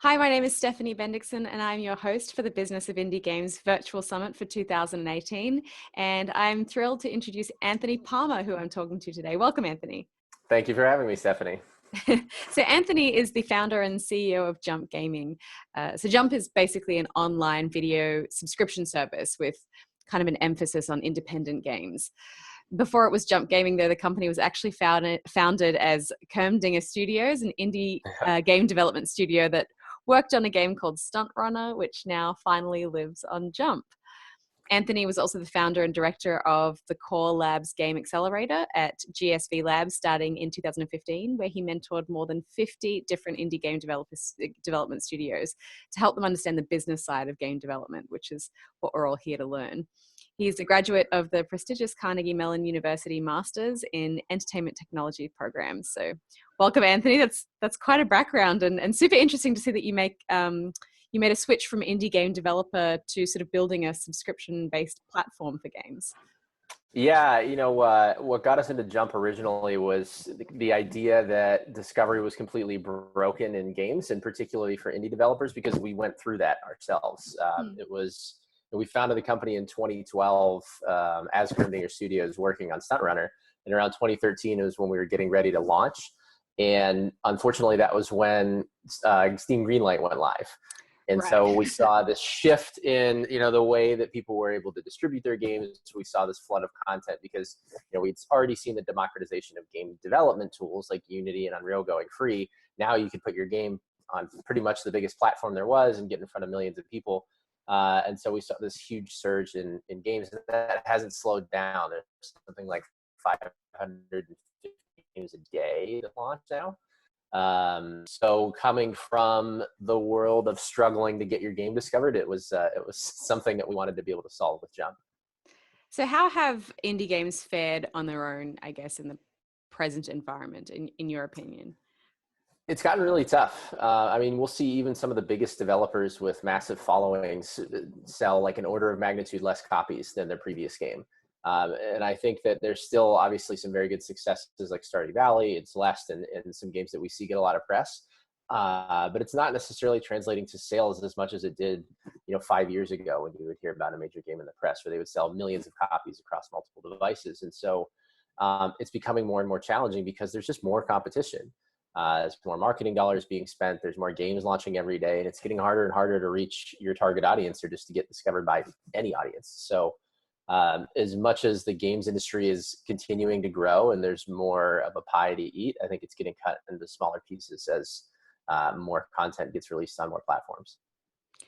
Hi, my name is Stephanie Bendixson, and I'm your host for the Business of Indie Games Virtual Summit for 2018. And I'm thrilled to introduce Anthony Palma, who I'm talking to today. Welcome, Anthony. Thank you for having me, Stephanie. So Anthony is the founder and CEO of Jump Gaming. So Jump is basically an online video subscription service with kind of an emphasis on independent games. Before it was Jump Gaming, though, the company was actually founded as Kermdinger Studios, an indie game development studio that worked on a game called Stunt Runner, which now finally lives on Jump. Anthony was also the founder and director of the Core Labs Game Accelerator at GSV Labs starting in 2015, where he mentored more than 50 different indie game development studios to help them understand the business side of game development, which is what we're all here to learn. He's a graduate of the prestigious Carnegie Mellon University Masters in Entertainment Technology programs. So welcome, Anthony. That's quite a background and super interesting to see that you made a switch from indie game developer to sort of building a subscription-based platform for games. Yeah, what got us into Jump originally was the idea that discovery was completely broken in games, and particularly for indie developers, because we went through that ourselves. We founded the company in 2012 as Kermdinger Studios working on Stunt Runner, and around 2013 it was when we were getting ready to launch. And unfortunately, that was when Steam Greenlight went live. And Right. So we saw this shift in, the way that people were able to distribute their games. We saw this flood of content because, we'd already seen the democratization of game development tools like Unity and Unreal going free. Now you could put your game on pretty much the biggest platform there was and get in front of millions of people. And so we saw this huge surge in games, and that hasn't slowed down. There's something like 550 games a day that launch now. So coming from the world of struggling to get your game discovered, it was something that we wanted to be able to solve with Jump. So how have indie games fared on their own, I guess, in the present environment, in your opinion? It's gotten really tough. We'll see even some of the biggest developers with massive followings sell like an order of magnitude less copies than their previous game. And I think that there's still obviously some very good successes like Stardew Valley and Celeste and some games that we see get a lot of press. But it's not necessarily translating to sales as much as it did, 5 years ago when you would hear about a major game in the press where they would sell millions of copies across multiple devices. And so it's becoming more and more challenging because there's just more competition. There's more marketing dollars being spent. There's more games launching every day, and it's getting harder and harder to reach your target audience or just to get discovered by any audience. So as much as the games industry is continuing to grow and there's more of a pie to eat, I think it's getting cut into smaller pieces as more content gets released on more platforms.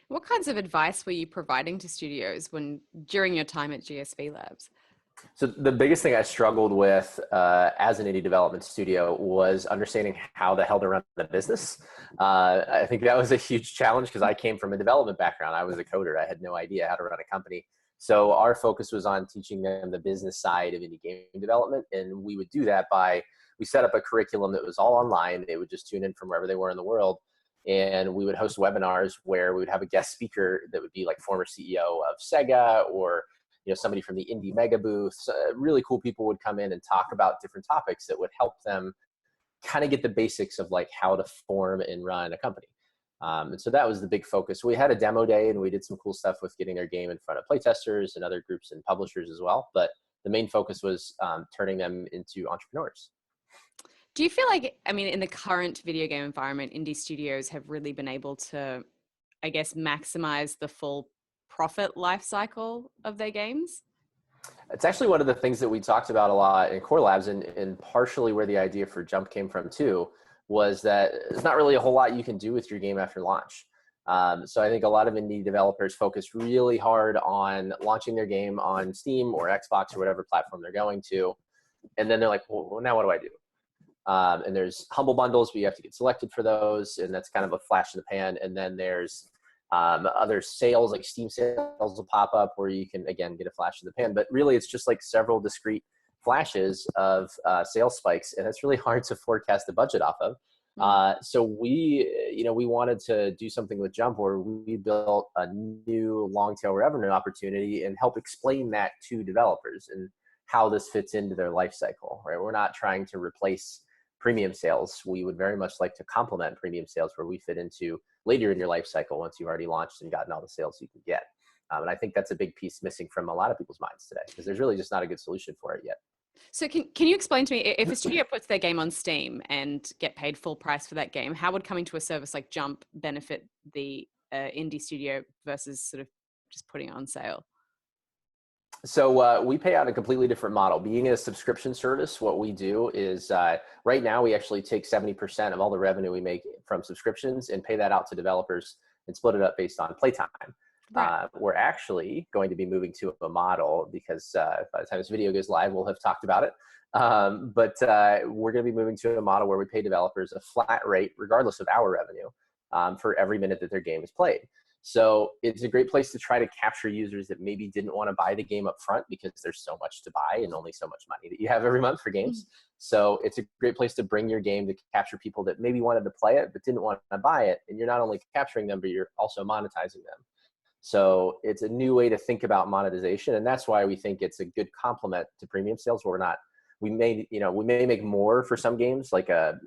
What kinds of advice were you providing to studios during your time at GSV Labs? So the biggest thing I struggled with as an indie development studio was understanding how the hell to run the business. I think that was a huge challenge because I came from a development background. I was a coder. I had no idea how to run a company. So our focus was on teaching them the business side of indie game development. And we would do that we set up a curriculum that was all online. They would just tune in from wherever they were in the world. And we would host webinars where we would have a guest speaker that would be like former CEO of Sega or somebody from the indie mega booths. Really cool people would come in and talk about different topics that would help them kind of get the basics of like how to form and run a company. And so that was the big focus. We had a demo day and we did some cool stuff with getting their game in front of playtesters and other groups and publishers as well. But the main focus was turning them into entrepreneurs. Do you feel like, in the current video game environment, indie studios have really been able to, I guess, maximize the full profit life cycle of their games? It's actually one of the things that we talked about a lot in Core Labs, and partially where the idea for Jump came from too, was that there's not really a whole lot you can do with your game after launch. So I think a lot of indie developers focus really hard on launching their game on Steam or Xbox or whatever platform they're going to. And then they're like, well, now what do I do? And there's humble bundles, but you have to get selected for those. And that's kind of a flash in the pan. And then there's other sales, like Steam sales will pop up where you can, again, get a flash in the pan. But really, it's just like several discrete flashes of sales spikes. And it's really hard to forecast the budget off of. So we wanted to do something with Jump where we built a new long tail revenue opportunity and help explain that to developers and how this fits into their life cycle, right? We're not trying to replace premium sales. We would very much like to complement premium sales where we fit into later in your life cycle once you've already launched and gotten all the sales you can get. And I think that's a big piece missing from a lot of people's minds today, because there's really just not a good solution for it yet. So can you explain to me, if a studio puts their game on Steam and get paid full price for that game, how would coming to a service like Jump benefit the indie studio versus sort of just putting it on sale? So we pay out a completely different model. Being a subscription service, what we do is right now we actually take 70% of all the revenue we make from subscriptions and pay that out to developers and split it up based on playtime. Right. We're actually going to be moving to a model because by the time this video goes live, we'll have talked about it. But we're going to be moving to a model where we pay developers a flat rate, regardless of our revenue, for every minute that their game is played. So it's a great place to try to capture users that maybe didn't want to buy the game up front because there's so much to buy and only so much money that you have every month for games. So it's a great place to bring your game to capture people that maybe wanted to play it but didn't want to buy it. And you're not only capturing them, but you're also monetizing them. So it's a new way to think about monetization. And that's why we think it's a good complement to premium sales, where we may make more for some games, like a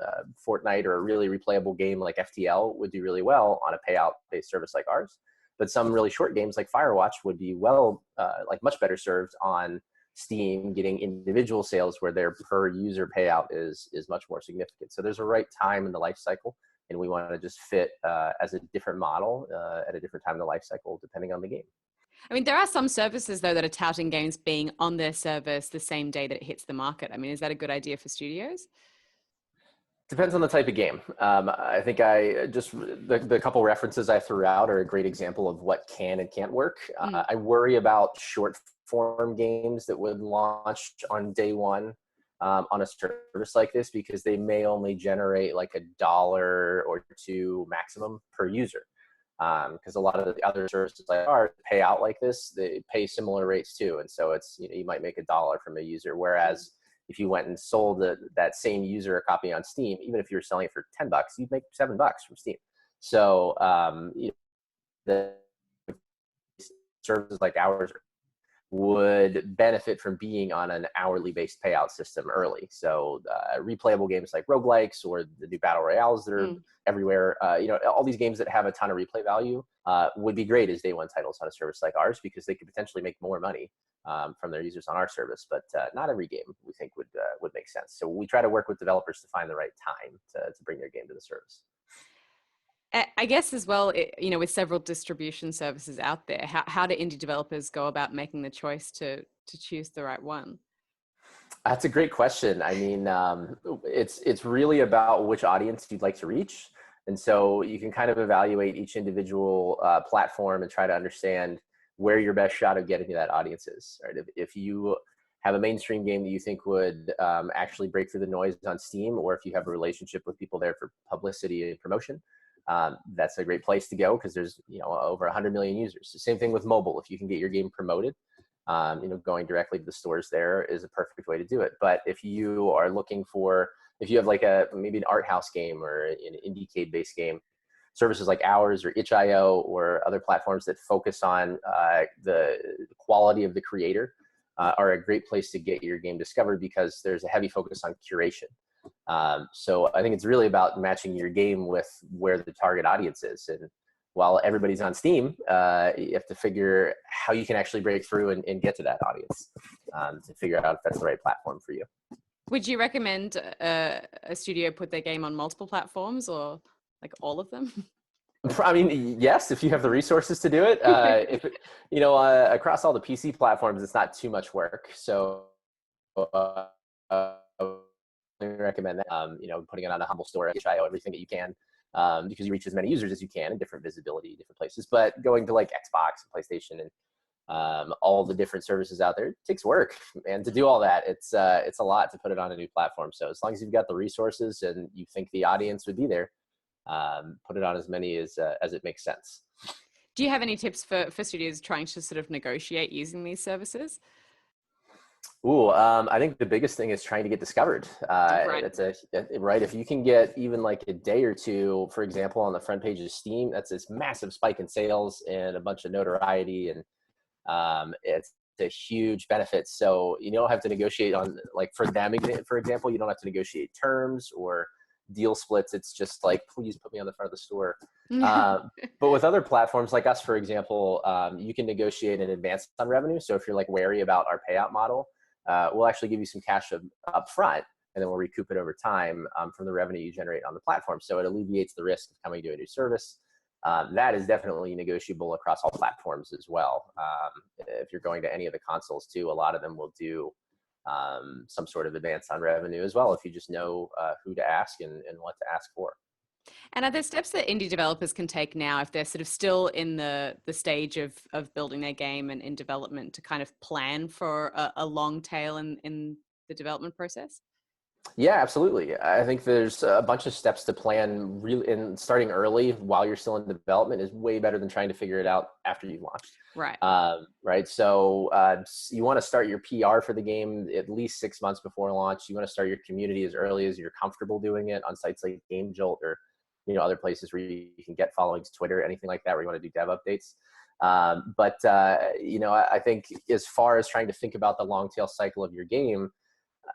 Fortnite or a really replayable game like FTL would do really well on a payout-based service like ours. But some really short games like Firewatch would be much better served on Steam, getting individual sales where their per user payout is much more significant. So there's a right time in the life cycle, and we want to just fit as a different model at a different time in the life cycle, depending on the game. I mean, there are some services, though, that are touting games being on their service the same day that it hits the market. I mean, is that a good idea for studios? Depends on the type of game. I think the couple references I threw out are a great example of what can and can't work. I worry about short form games that would launch on day one on a service like this, because they may only generate like $1 or $2 maximum per user. Because a lot of the other services like ours pay out like this, they pay similar rates too. And so it's, you might make $1 from a user. Whereas if you went and sold that same user a copy on Steam, even if you were selling it for $10, you'd make $7 from Steam. So the services like ours would benefit from being on an hourly based payout system early. So replayable games like roguelikes or the new battle royales that are everywhere, all these games that have a ton of replay value would be great as day one titles on a service like ours, because they could potentially make more money from their users on our service. But not every game we think would make sense. So we try to work with developers to find the right time to bring their game to the service. I guess as well, with several distribution services out there, how do indie developers go about making the choice to choose the right one? That's a great question. I mean, it's really about which audience you'd like to reach. And so you can kind of evaluate each individual platform and try to understand where your best shot of getting to that audience is. Right? If you have a mainstream game that you think would actually break through the noise on Steam, or if you have a relationship with people there for publicity and promotion, that's a great place to go, because there's over 100 million users. The same thing with mobile. If you can get your game promoted, going directly to the stores there is a perfect way to do it. But if you are looking if you have like maybe an art house game or an indie based game, services like ours or itch.io or other platforms that focus on the quality of the creator are a great place to get your game discovered, because there's a heavy focus on curation. So I think it's really about matching your game with where the target audience is. And while everybody's on Steam, you have to figure how you can actually break through and get to that audience to figure out if that's the right platform for you. Would you recommend a studio put their game on multiple platforms, or like all of them? I mean, yes, if you have the resources to do it. Across all the PC platforms, it's not too much work. So I recommend that, putting it on a humble store, itch.io, everything that you can, because you reach as many users as you can in different visibility, different places. But going to like Xbox and PlayStation and all the different services out there, it takes work. And to do all that, it's a lot to put it on a new platform. So as long as you've got the resources and you think the audience would be there, put it on as many as it makes sense. Do you have any tips for studios trying to sort of negotiate using these services? I think the biggest thing is trying to get discovered. Right. Right. If you can get even like a day or two, for example, on the front page of Steam, that's this massive spike in sales and a bunch of notoriety, and it's a huge benefit. So you don't have to negotiate on, like, for them, for example, you don't have to negotiate terms or deal splits, it's just like, please put me on the front of the store. But with other platforms like us, for example, you can negotiate in advance on revenue. So if you're like wary about our payout model, we'll actually give you some cash up front, and then we'll recoup it over time from the revenue you generate on the platform. So it alleviates the risk of coming to a new service. That is definitely negotiable across all platforms as well. If you're going to any of the consoles too, a lot of them will do some sort of advance on revenue as well, if you just know who to ask and what to ask for. And are there steps that indie developers can take now if they're sort of still in the stage of building their game and in development to kind of plan for a long tail in the development process? Yeah, absolutely. I think there's a bunch of steps to plan really, and starting early while you're still in development is way better than trying to figure it out after you've launched. Right. Right. So you want to start your PR for the game at least 6 months before launch. You want to start your community as early as you're comfortable doing it on sites like Game Jolt or other places where you can get followings, Twitter, anything like that, where you want to do dev updates. I think as far as trying to think about the long tail cycle of your game,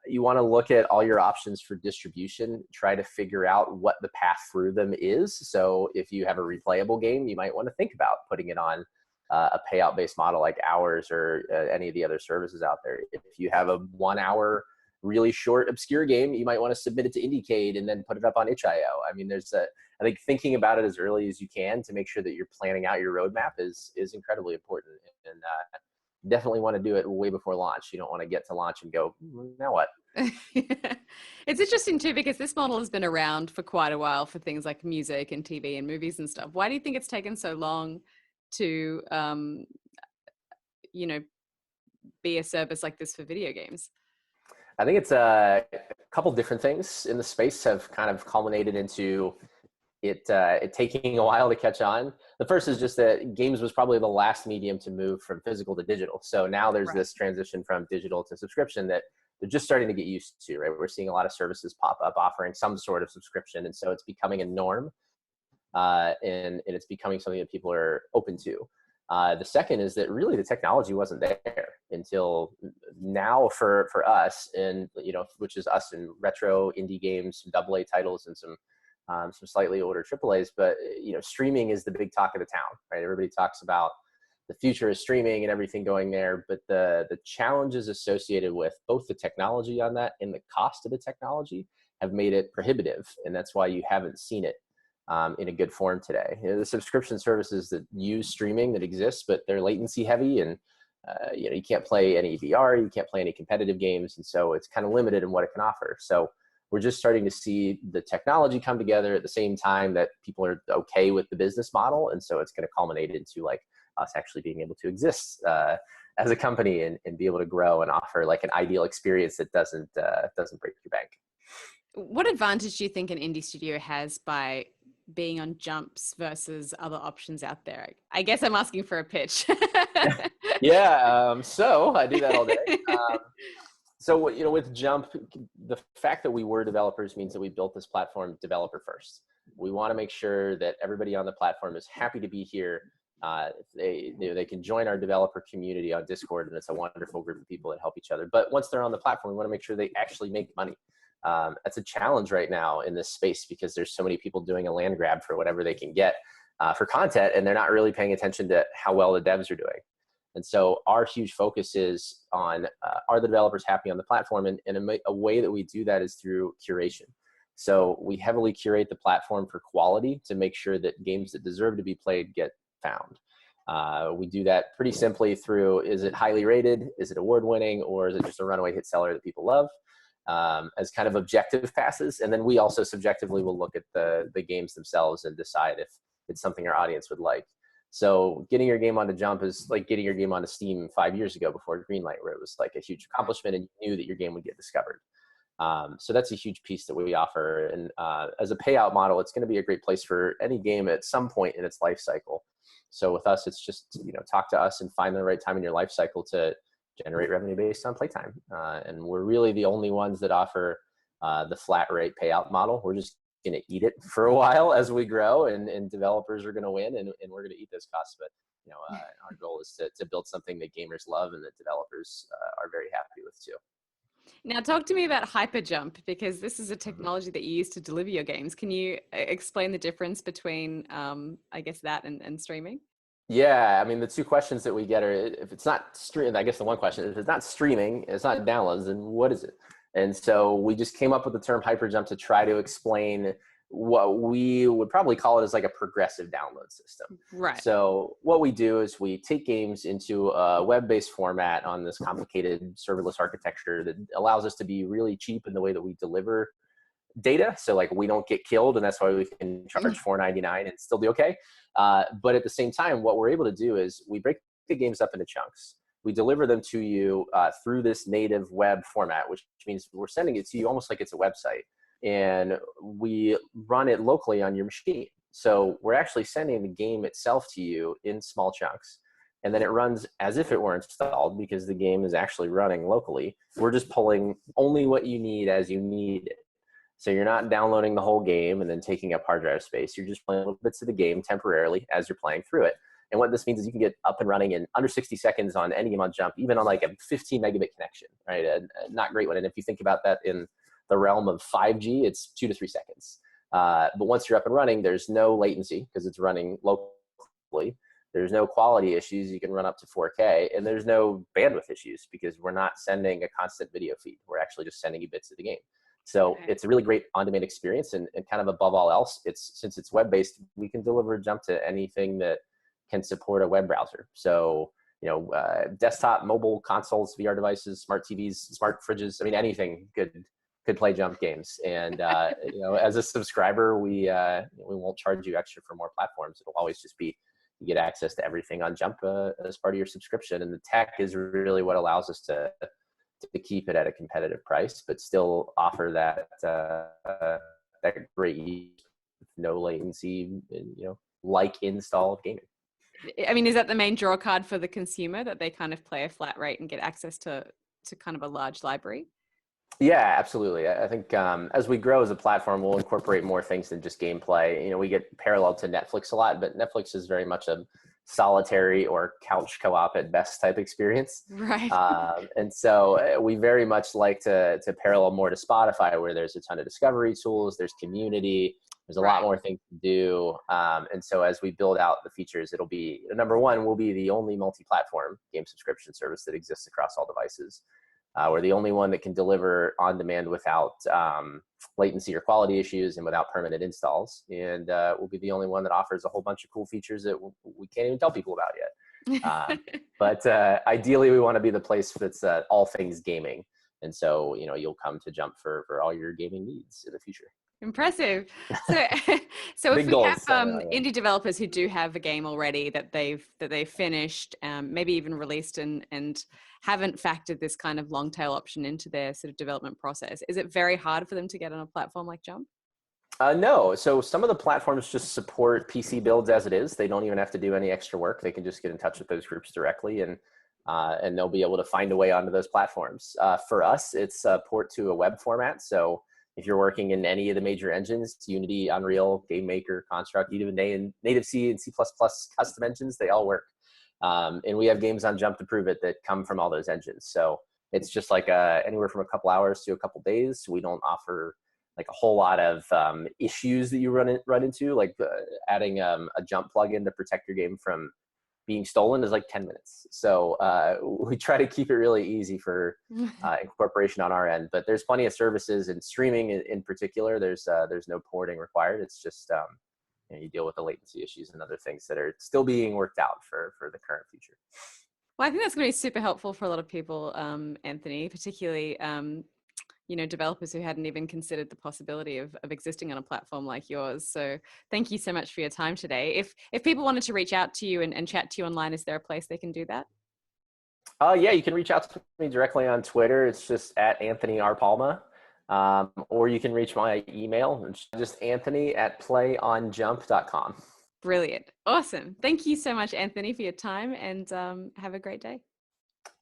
you want to look at all your options for distribution, try to figure out what the path through them is. So if you have a replayable game, you might want to think about putting it on a payout based model like ours or any of the other services out there. If you have a 1 hour, really short, obscure game, you might want to submit it to Indiecade and then put it up on itch.io. I mean, I think thinking about it as early as you can to make sure that you're planning out your roadmap is incredibly important. And definitely want to do it way before launch. You don't want to get to launch and go, now what? It's interesting too, because this model has been around for quite a while for things like music and TV and movies and stuff. Why do you think it's taken so long to, be a service like this for video games? I think it's a couple different things in the space have kind of culminated into it taking a while to catch on. The first is just that games was probably the last medium to move from physical to digital. So now there's this transition from digital to subscription that they're just starting to get used to, right? We're seeing a lot of services pop up offering some sort of subscription. And so it's becoming a norm and it's becoming something that people are open to. The second is that really the technology wasn't there until now for us, and which is us in retro indie games, some AA titles, and some slightly older AAAs. But streaming is the big talk of the town, right? Everybody talks about the future is streaming and everything going there, but the challenges associated with both the technology on that and the cost of the technology have made it prohibitive, and that's why you haven't seen it in a good form today. The subscription services that use streaming that exist, but they're latency heavy, and you can't play any VR, you can't play any competitive games, and so it's kind of limited in what it can offer. So we're just starting to see the technology come together at the same time that people are okay with the business model, and so it's going to culminate into like us actually being able to exist as a company and be able to grow and offer like an ideal experience that doesn't break your bank. What advantage do you think an indie studio has by being on Jumps versus other options out there? I guess I'm asking for a pitch. Yeah, so I do that all day. So with Jump, the fact that we were developers means that we built this platform developer first. We want to make sure that everybody on the platform is happy to be here. They can join our developer community on Discord, and it's a wonderful group of people that help each other. But once they're on the platform, we want to make sure they actually make money. That's a challenge right now in this space because there's so many people doing a land grab for whatever they can get for content, and they're not really paying attention to how well the devs are doing. And so our huge focus is on are the developers happy on the platform? And a way that we do that is through curation. So we heavily curate the platform for quality to make sure that games that deserve to be played get found. We do that pretty simply through, is it highly rated? Is it award winning? Or is it just a runaway hit seller that people love? As kind of objective passes. And then we also subjectively will look at the games themselves and decide if it's something our audience would like. So getting your game onto Jump is like getting your game onto Steam 5 years ago before Greenlight, where it was like a huge accomplishment and you knew that your game would get discovered. So that's a huge piece that we offer. And as a payout model, it's going to be a great place for any game at some point in its life cycle. So with us, it's just, talk to us and find the right time in your life cycle to generate revenue based on playtime. And we're really the only ones that offer the flat rate payout model. We're just going to eat it for a while as we grow, and developers are going to win, and we're going to eat those costs. But our goal is to build something that gamers love and that developers are very happy with too. Now, talk to me about Hyperjump, because this is a technology that you use to deliver your games. Can you explain the difference between, I guess, that and streaming? Yeah, I mean, the two questions that we get are, if it's not streaming, I guess the one question is, if it's not streaming, it's not downloads, then what is it? And so we just came up with the term Hyperjump to try to explain what we would probably call it as like a progressive download system. Right. So what we do is we take games into a web-based format on this complicated serverless architecture that allows us to be really cheap in the way that we deliver data. So like we don't get killed, and that's why we can charge $4.99 and still be okay. But at the same time, what we're able to do is we break the games up into chunks. We deliver them to you through this native web format, which means we're sending it to you almost like it's a website, and we run it locally on your machine. So we're actually sending the game itself to you in small chunks, and then it runs as if it were installed because the game is actually running locally. We're just pulling only what you need as you need it. So you're not downloading the whole game and then taking up hard drive space. You're just playing little bits of the game temporarily as you're playing through it. And what this means is you can get up and running in under 60 seconds on any game on Jump, even on like a 15 megabit connection, right? A not great one. And if you think about that in the realm of 5G, it's 2 to 3 seconds. But once you're up and running, there's no latency because it's running locally. There's no quality issues. You can run up to 4K, and there's no bandwidth issues because we're not sending a constant video feed. We're actually just sending you bits of the game. So it's a really great on-demand experience, and kind of above all else, since it's web-based, we can deliver Jump to anything that can support a web browser. So, desktop, mobile, consoles, VR devices, smart TVs, smart fridges, I mean, anything could play Jump games. And, as a subscriber, we won't charge you extra for more platforms. It'll always just be, you get access to everything on Jump as part of your subscription. And the tech is really what allows us to keep it at a competitive price, but still offer that great use, no latency, and, like install of gaming. I mean, is that the main draw card for the consumer, that they kind of play a flat rate and get access to kind of a large library? Yeah, absolutely. I think as we grow as a platform, we'll incorporate more things than just gameplay. We get paralleled to Netflix a lot, but Netflix is very much a solitary or couch co-op at best type experience. Right. And so we very much like to parallel more to Spotify, where there's a ton of discovery tools, there's community, there's a lot more things to do. And so as we build out the features, it'll be, number one, we'll be the only multi-platform game subscription service that exists across all devices. We're the only one that can deliver on demand without latency or quality issues and without permanent installs. And we'll be the only one that offers a whole bunch of cool features that we can't even tell people about yet. But ideally, we want to be the place that's all things gaming. And so, you'll come to Jump for all your gaming needs in the future. Impressive. So, so if we goals, have indie developers who do have a game already that they've finished, maybe even released, and haven't factored this kind of long tail option into their sort of development process, is it very hard for them to get on a platform like Jump? No. So some of the platforms just support PC builds as it is. They don't even have to do any extra work. They can just get in touch with those groups directly, and they'll be able to find a way onto those platforms. For us, it's a port to a web format. So if you're working in any of the major engines, Unity, Unreal, GameMaker, Construct, even native C and C++ custom engines, they all work. And we have games on Jump to prove it that come from all those engines. So it's just like anywhere from a couple hours to a couple days. We don't offer like a whole lot of issues that you run into, like adding a Jump plugin to protect your game from being stolen is like 10 minutes. So we try to keep it really easy for incorporation on our end, but there's plenty of services, and streaming in particular, there's no porting required. It's just, you deal with the latency issues and other things that are still being worked out for the current future. Well, I think that's going to be super helpful for a lot of people, Anthony, particularly, developers who hadn't even considered the possibility of existing on a platform like yours. So thank you so much for your time today. If people wanted to reach out to you and chat to you online, is there a place they can do that? Yeah, you can reach out to me directly on Twitter. It's just at Anthony R. Palma. Or you can reach my email. It's just anthony@playonjump.com. Brilliant. Awesome. Thank you so much, Anthony, for your time, and have a great day.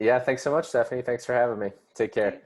Yeah, thanks so much, Stephanie. Thanks for having me. Take care.